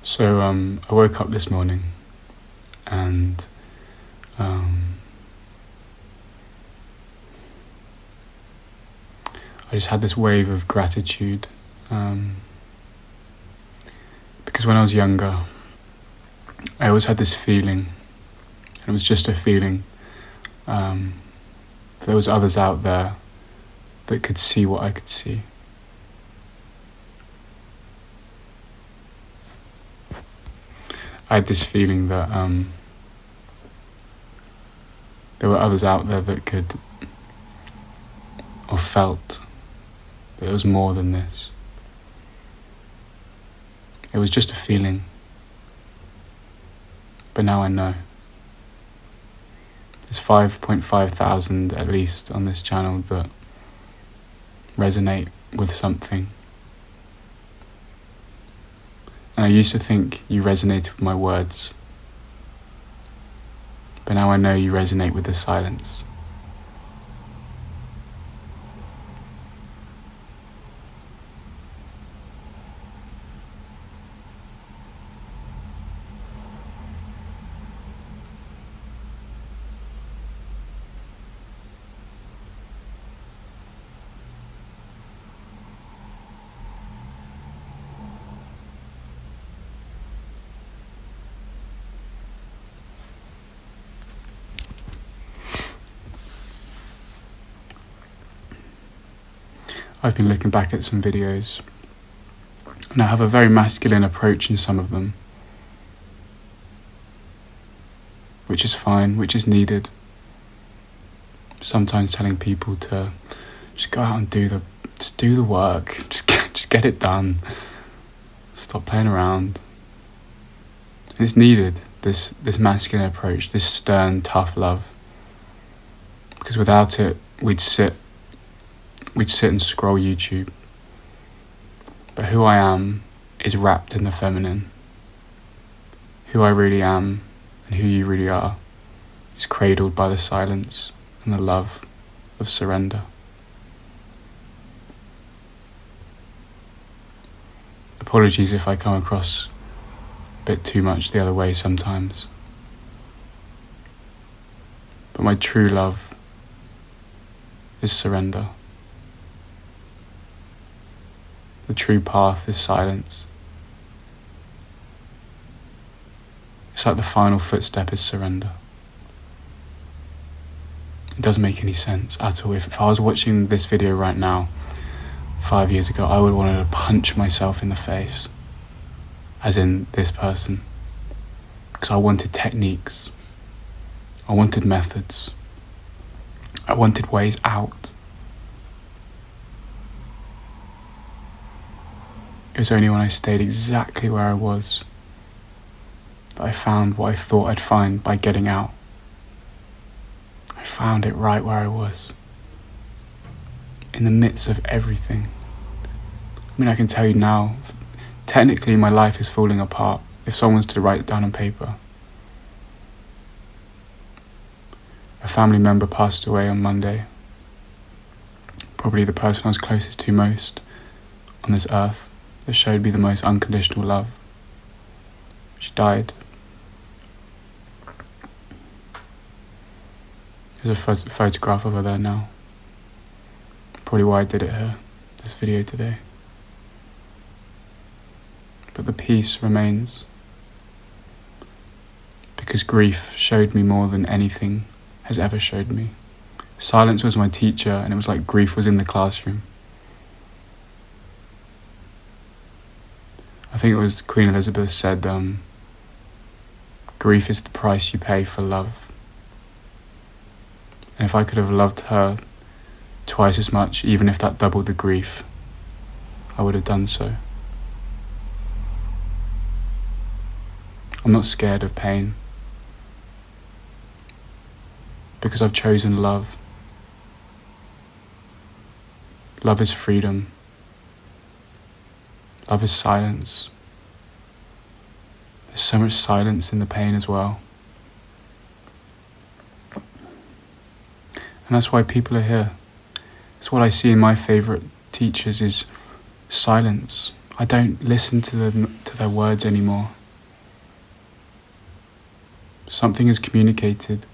So I woke up this morning and I just had this wave of gratitude because when I was younger I always had this feeling, and it was just a feeling, there was others out there that could see what I could see. I had this feeling that there were others out there that could, or felt, that it was more than this. It was just a feeling, but now I know. There's 5.5 thousand at least on this channel that resonate with something. And I used to think you resonated with my words, but now I know you resonate with the silence. I've been looking back at some videos, and I have a very masculine approach in some of them, which is fine, which is needed. Sometimes telling people to just go out and do the work, just get it done, stop playing around. And it's needed, this masculine approach, this stern, tough love, because without it, we'd sit and scroll YouTube. But who I am is wrapped in the feminine. Who I really am and who you really are is cradled by the silence and the love of surrender. Apologies if I come across a bit too much the other way sometimes. But my true love is surrender. The true path is silence. It's like the final footstep is surrender. It doesn't make any sense at all. If I was watching this video right now, 5 years ago, I would want to punch myself in the face, as in this person, because I wanted techniques, I wanted methods, I wanted ways out. It was only when I stayed exactly where I was that I found what I thought I'd find by getting out. I found it right where I was, in the midst of everything. I mean, I can tell you now, technically my life is falling apart if someone's to write it down on paper. A family member passed away on Monday, probably the person I was closest to most on this earth, that showed me the most unconditional love. She died. There's a photograph of her there now. Probably why I did it here, this video today. But the peace remains, because grief showed me more than anything has ever showed me. Silence was my teacher, and it was like grief was in the classroom. I think it was Queen Elizabeth said, grief is the price you pay for love. And if I could have loved her twice as much, even if that doubled the grief, I would have done so. I'm not scared of pain, because I've chosen love. Love is freedom. Love is silence. There's so much silence in the pain as well. And that's why people are here. It's what I see in my favourite teachers is silence, I don't listen to their words anymore. Something is communicated.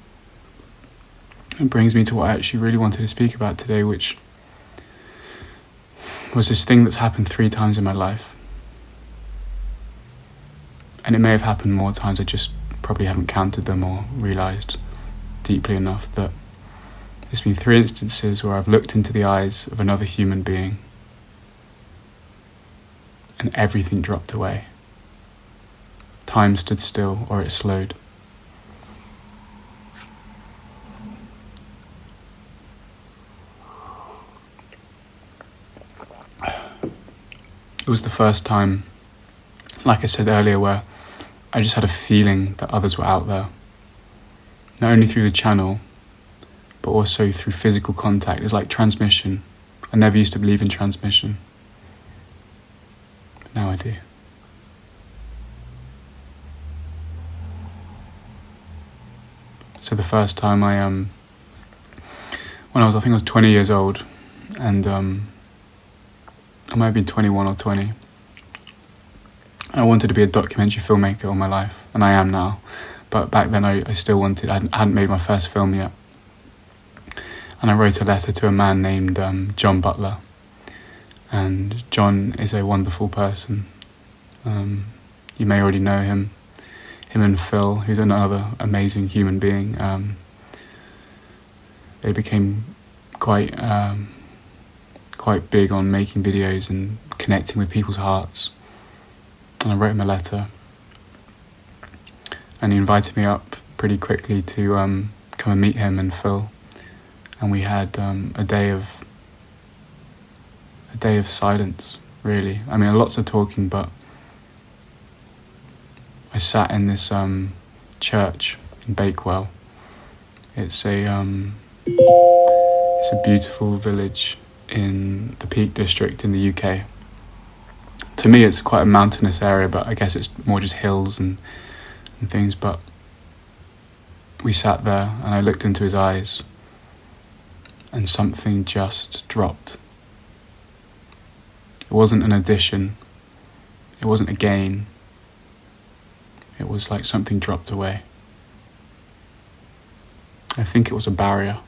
It brings me to what I actually really wanted to speak about today, which was this thing that's happened 3 times in my life. And it may have happened more times, I just probably haven't counted them or realised deeply enough that there's been 3 instances where I've looked into the eyes of another human being and everything dropped away. Time stood still, or it slowed. It was the first time, like I said earlier, where I just had a feeling that others were out there. Not only through the channel, but also through physical contact. It's like transmission. I never used to believe in transmission. But now I do. So the first time when I think I was 20 years old, and I might have been 21 or 20. I wanted to be a documentary filmmaker all my life, and I am now. But back then I still wanted, I hadn't made my first film yet. And I wrote a letter to a man named John Butler. And John is a wonderful person. You may already know him. Him and Phil, who's another amazing human being. They became quite big on making videos and connecting with people's hearts. And I wrote him a letter, and he invited me up pretty quickly to come and meet him and Phil. And we had a day of silence, really. I mean, lots of talking, but I sat in this church in Bakewell. It's a beautiful village in the Peak District in the UK. To me, it's quite a mountainous area, but I guess it's more just hills and things. But we sat there, and I looked into his eyes, and something just dropped. It wasn't an addition. It wasn't a gain. It was like something dropped away. I think it was a barrier.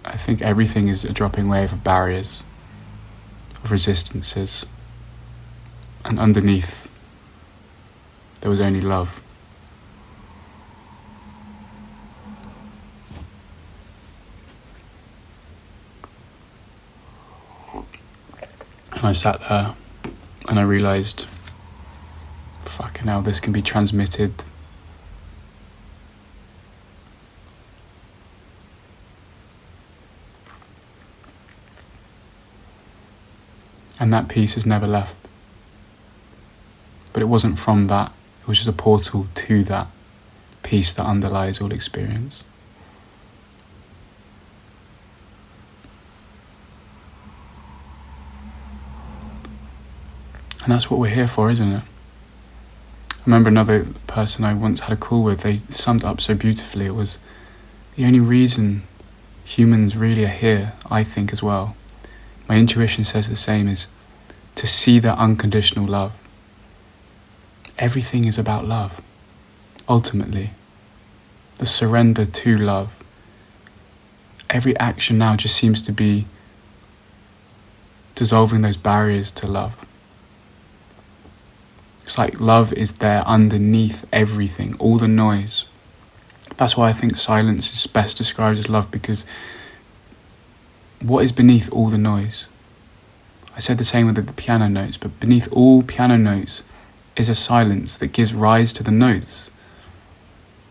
I think everything is a dropping wave of barriers, of resistances, and underneath there was only love. And I sat there and I realised, fucking hell, this can be transmitted. And that piece has never left. But it wasn't from that. It was just a portal to that piece that underlies all experience. And that's what we're here for, isn't it? I remember another person I once had a call with, they summed it up so beautifully. It was the only reason humans really are here, I think as well. My intuition says the same, is to see that unconditional love. Everything is about love, ultimately. The surrender to love. Every action now just seems to be dissolving those barriers to love. It's like love is there underneath everything, all the noise. That's why I think silence is best described as love, because what is beneath all the noise? I said the same with the piano notes, but beneath all piano notes is a silence that gives rise to the notes.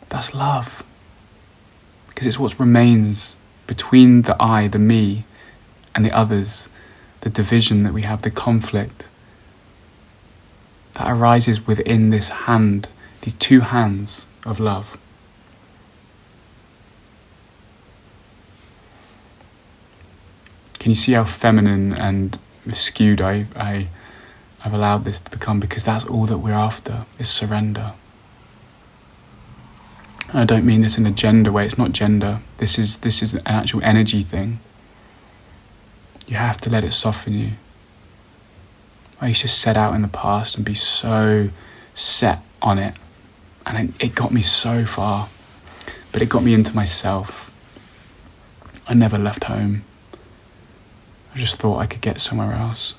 That's love. Because it's what remains between the I, the me, and the others, the division that we have, the conflict that arises within this hand, these 2 hands of love. Can you see how feminine and skewed I've allowed this to become? Because that's all that we're after, is surrender. I don't mean this in a gender way. It's not gender. This is an actual energy thing. You have to let it soften you. I used to set out in the past and be so set on it, and it got me so far, but it got me into myself. I never left home. I just thought I could get somewhere else.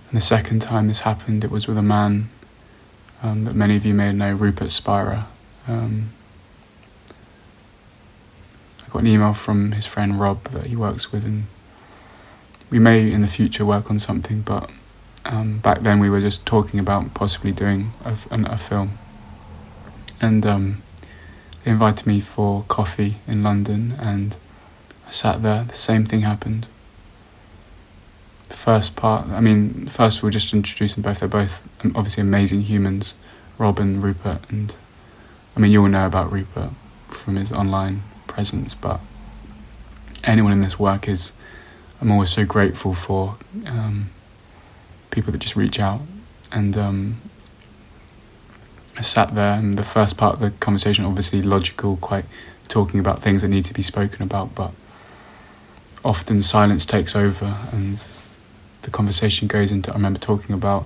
And the second time this happened, it was with a man that many of you may know, Rupert Spira. I got an email from his friend Rob that he works with, and we may in the future work on something, but back then we were just talking about possibly doing a film. And they invited me for coffee in London, and I sat there. The same thing happened. The first part, first of all, just to introduce them both. They're both obviously amazing humans, Rob and Rupert. And you all know about Rupert from his online presence, but anyone in this work I'm always so grateful for people that just reach out. And I sat there, and the first part of the conversation, obviously logical, quite talking about things that need to be spoken about, but often silence takes over, and the conversation goes into, I remember talking about,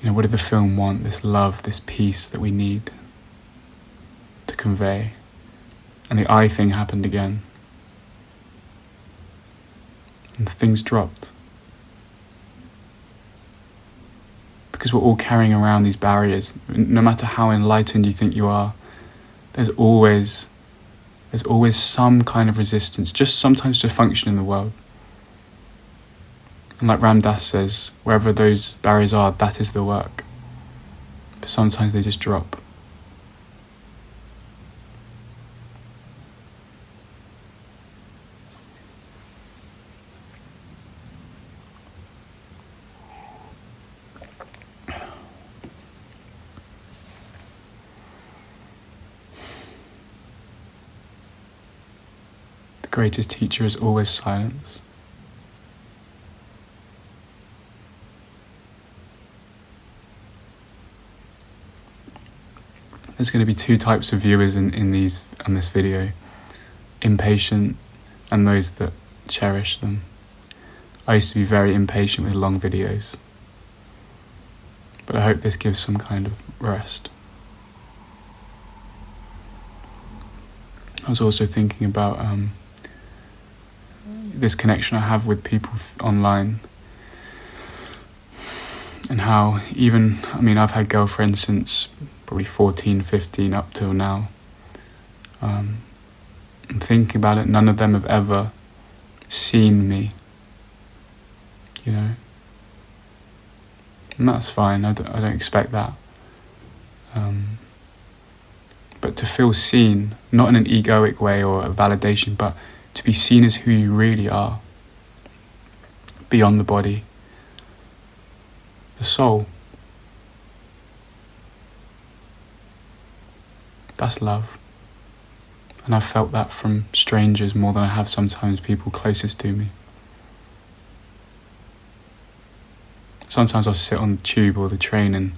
what did the film want, this love, this peace that we need to convey. And the I thing happened again. And things dropped. Because we're all carrying around these barriers. No matter how enlightened you think you are, there's always some kind of resistance, just sometimes to function in the world. And like Ram Dass says, wherever those barriers are, that is the work. But sometimes they just drop. The greatest teacher is always silence. There's going to be two types of viewers on this video: impatient and those that cherish them. I used to be very impatient with long videos, but I hope this gives some kind of rest. I was also thinking about this connection I have with people online, and how I've had girlfriends since probably 14, 15 up till now. And thinking about it, none of them have ever seen me, and that's fine. I don't expect that. But to feel seen, not in an egoic way or a validation, but to be seen as who you really are, beyond the body, the soul. That's love. And I've felt that from strangers more than I have sometimes people closest to me. Sometimes I'll sit on the tube or the train and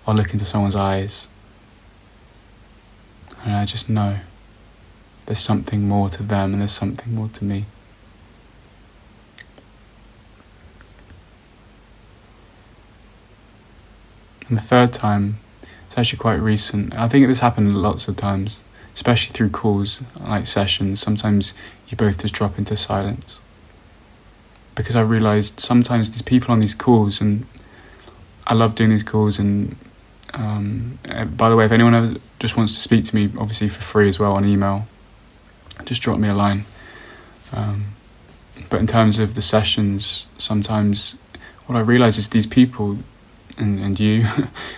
I'll look into someone's eyes, and I just know there's something more to them and there's something more to me. And the third time, it's actually quite recent. I think this happened lots of times, especially through calls, like sessions. Sometimes you both just drop into silence. Because I realised sometimes these people on these calls, and I love doing these calls, and by the way, if anyone ever just wants to speak to me, obviously for free as well on email, just drop me a line. But in terms of the sessions, sometimes what I realise is these people and you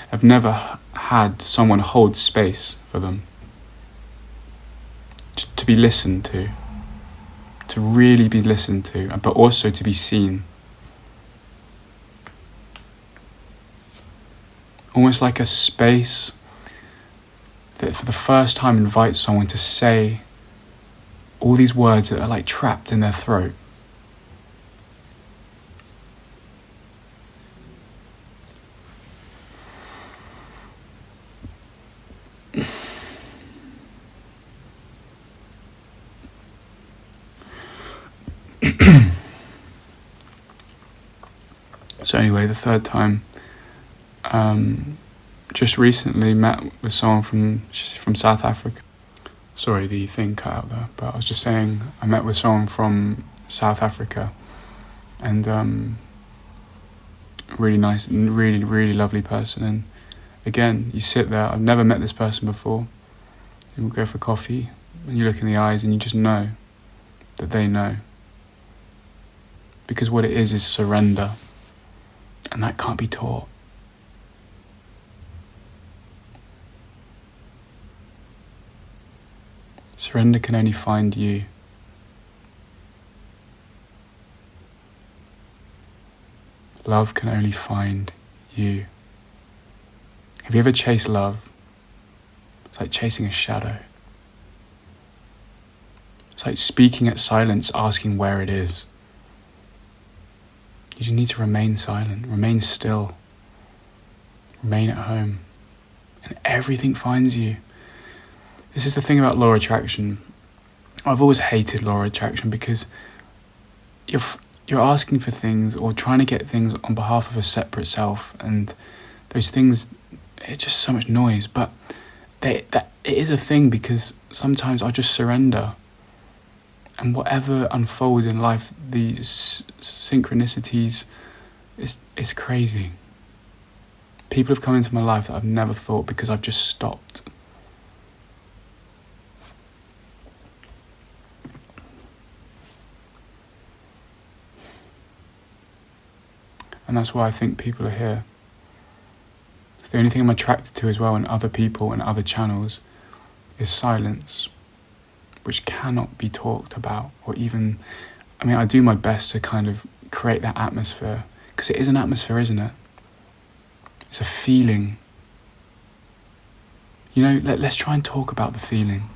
have never had someone hold space for them, to be listened to really be listened to, but also to be seen. Almost like a space that for the first time invites someone to say all these words that are like trapped in their throat. So anyway, the third time, just recently met with someone from South Africa. Sorry, the thing cut out there, but I was just saying I met with someone from South Africa, and really nice, really, really lovely person. And again, you sit there, I've never met this person before, and we'll go for coffee, and you look in the eyes and you just know that they know. Because what it is surrender, and that can't be taught. Surrender can only find you. Love can only find you. Have you ever chased love? It's like chasing a shadow. It's like speaking at silence, asking where it is. You just need to remain silent, remain still, remain at home, and everything finds you. This is the thing about law of attraction. I've always hated law of attraction because you're asking for things or trying to get things on behalf of a separate self, and those things, it's just so much noise. But that it is a thing, because sometimes I just surrender, and whatever unfolds in life, these synchronicities, it's crazy. People have come into my life that I've never thought, because I've just stopped. And that's why I think people are here. It's the only thing I'm attracted to as well in other people and other channels is silence, which cannot be talked about, or even, I do my best to kind of create that atmosphere, because it is an atmosphere, isn't it? It's a feeling. Let's try and talk about the feeling.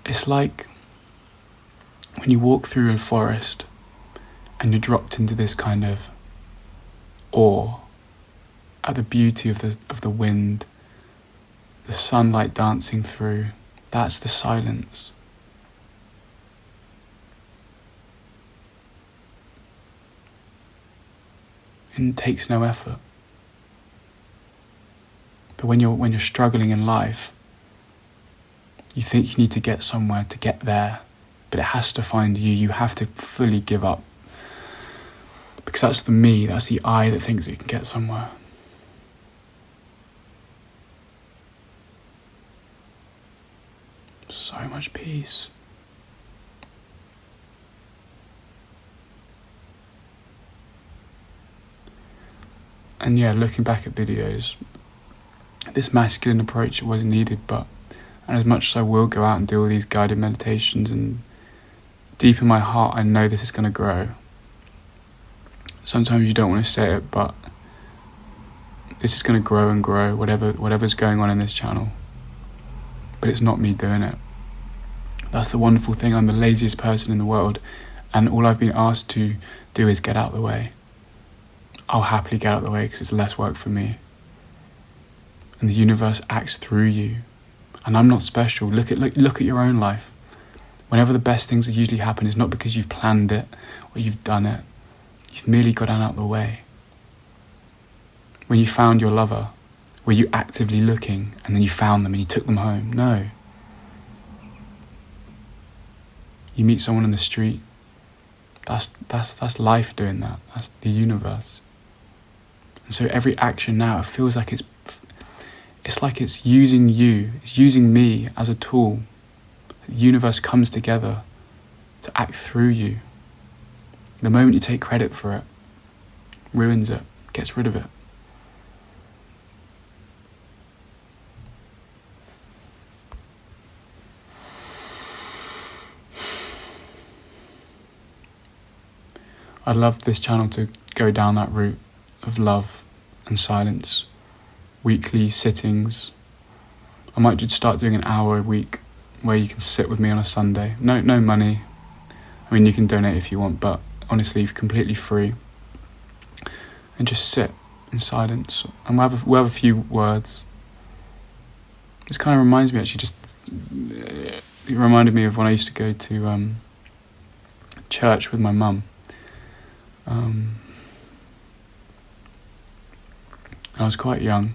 It's like when you walk through a forest and you're dropped into this kind of awe at the beauty of the wind, the sunlight dancing through. That's the silence. And it takes no effort. But when you're struggling in life, you think you need to get somewhere to get there, but it has to find you. You have to fully give up. Because that's the me, that's the I that thinks it can get somewhere. So much peace. And yeah, looking back at videos, this masculine approach was needed, and as much as I will go out and do all these guided meditations, and deep in my heart I know this is going to grow. Sometimes you don't want to say it, but this is going to grow and grow, whatever's going on in this channel. But it's not me doing it. That's the wonderful thing. I'm the laziest person in the world, and all I've been asked to do is get out of the way. I'll happily get out of the way because it's less work for me. And the universe acts through you. And I'm not special. Look at your own life. Whenever the best things usually happen, it's not because you've planned it or you've done it. You've merely got out of the way. When you found your lover, were you actively looking and then you found them and you took them home? No. You meet someone in the street. That's life doing that. That's the universe. And so every action now, it feels like it's using you. It's using me as a tool. The universe comes together to act through you. The moment you take credit for it, ruins it, gets rid of it. I'd love this channel to go down that route of love and silence, weekly sittings. I might just start doing an hour a week where you can sit with me on a Sunday. No money. You can donate if you want, but honestly, completely free. And just sit in silence. And we'll have a few words. This kind of reminds me, actually, it reminded me of when I used to go to church with my mum. I was quite young,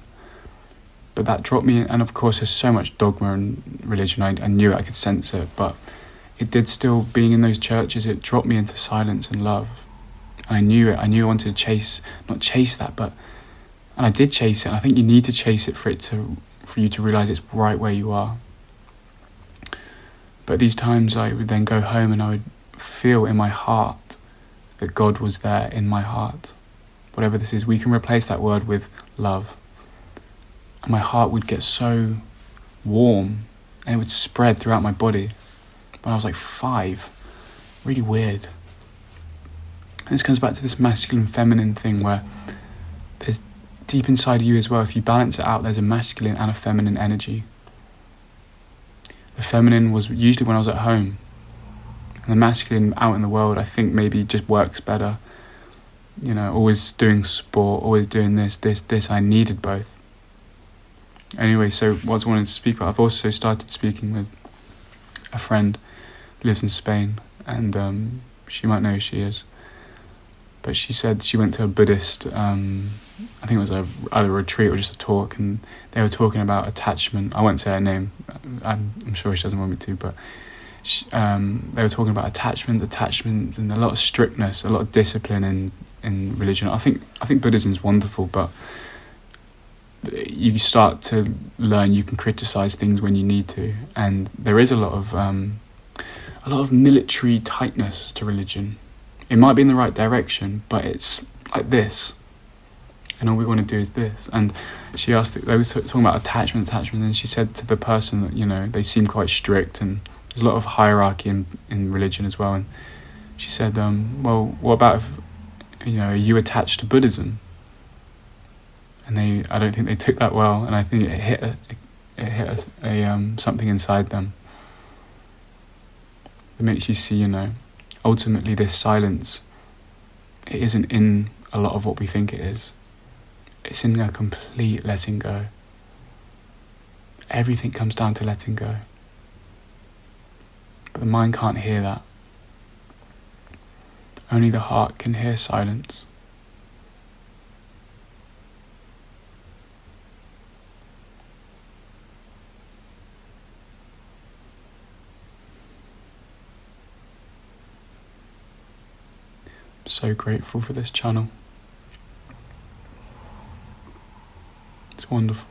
but that dropped me in. And of course there's so much dogma and religion, I knew it, I could sense it, but it did still, being in those churches, it dropped me into silence and love. And I knew it, I wanted to not chase that, but, and I did chase it, and I think you need to chase it for you to realise it's right where you are. But these times I would then go home and I would feel in my heart that God was there in my heart. Whatever this is, we can replace that word with love. And my heart would get so warm and it would spread throughout my body. When I was like 5, really weird. And this comes back to this masculine feminine thing where there's deep inside of you as well, if you balance it out, there's a masculine and a feminine energy. The feminine was usually when I was at home, and the masculine out in the world, I think maybe just works better. You know, always doing sport, always doing this. I needed both. Anyway, so what I wanted to speak about, I've also started speaking with a friend who lives in Spain, and she might know who she is. But she said she went to a Buddhist, I think it was either a retreat or just a talk, and they were talking about attachment. I won't say her name, I'm sure she doesn't want me to, but they were talking about attachment, and a lot of strictness, a lot of discipline in religion. I think Buddhism's wonderful, but you start to learn you can criticize things when you need to, and there is a lot of military tightness to religion. It might be in the right direction, but it's like this, and all we want to do is this. And she asked, they were talking about attachment, and she said to the person that, you know, they seem quite strict, and there's a lot of hierarchy in religion as well. And she said, well, what about if, you know, are you attached to Buddhism? And I don't think they took that well, and I think it hit something inside them that makes you see, you know, ultimately this silence, it isn't in a lot of what we think it is. It's in a complete letting go. Everything comes down to letting go. But the mind can't hear that. Only the heart can hear silence. I'm so grateful for this channel. It's wonderful.